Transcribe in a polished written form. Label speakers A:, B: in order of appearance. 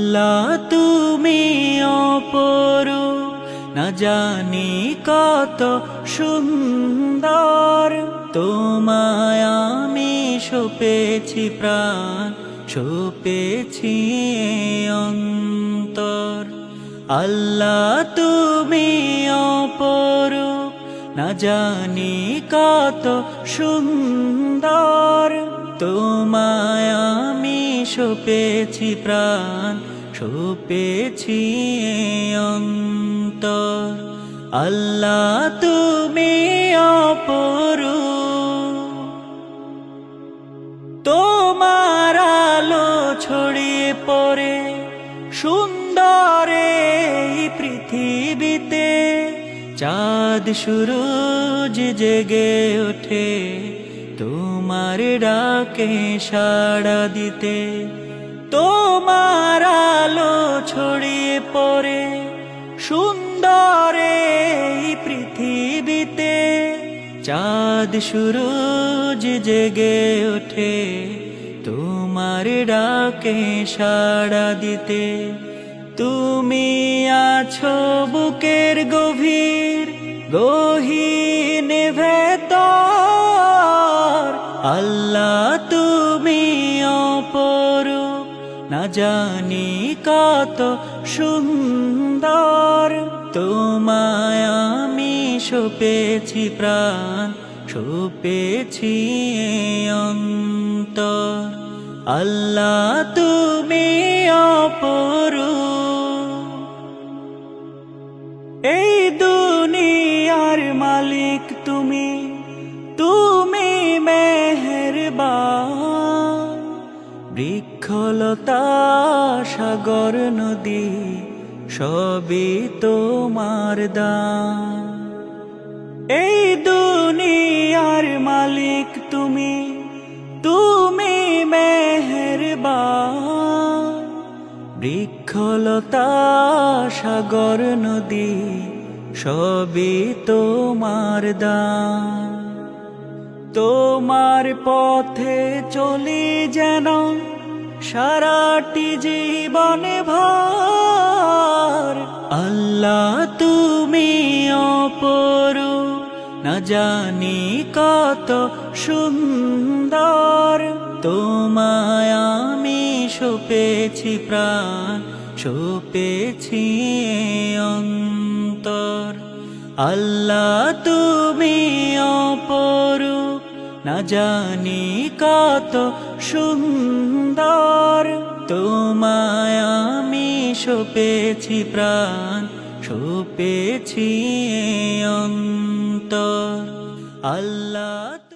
A: আল্লাহ তুমি অপরূপ, না জানি কত সুন্দর। তোমায় আমি সপেছি প্রাণ, সপেছি অন্তর। আল্লাহ তুমি অপরূপ, না জানি কত সুন্দর। তোমায় আমি সপেছি প্রাণ, সপেছি অন্তর। আল্লাহ তুমি অপরূপ, তোমার আলো ছড়িয়ে পড়ে সুন্দর এই পৃথিবীতে। চাঁদ সূরজ জেগে ওঠে তোমার ডাকে সাড়া দিতে। তোমার আলো ছড়িয়ে পড়ে সুন্দর এই পৃথিবীতে। চাঁদ সূরজ জেগে ওঠে তোমার ডাকে সাড়া দিতে। তুমি আছো বুকের গভীর গহীন ভেতর। আল্লাহ তুমি অপরূপ, না জানি কত সুন্দর। তোমায় আমি সপেছি প্রাণ, সপেছি অন্তর। আল্লাহ তুমি অপরূপ, এই দুনিয়ার মালিক তুমি, তুমি মেহেরবান। বৃক্ষলতা সাগর নদী সবই তোমার দান। এই দুনিয়ার মালিক তুমি, তুমি মেহেরবান। বৃক্ষলতা সাগর নদী সবই তোমার দান। তোমার পথে চলি যেন সারাটি জীবন ভর। আল্লাহ তুমি অপরূপ, না জানি কত সুন্দর। তোমায় আমি সপেছি প্রাণ, সপেছি অন্তর। আল্লাহ তুমি অপরূপ, না জানি কত সুন্দর। তোমায় আমি সপেছি প্রাণ, সপেছি অন্তর। আল্লাহ।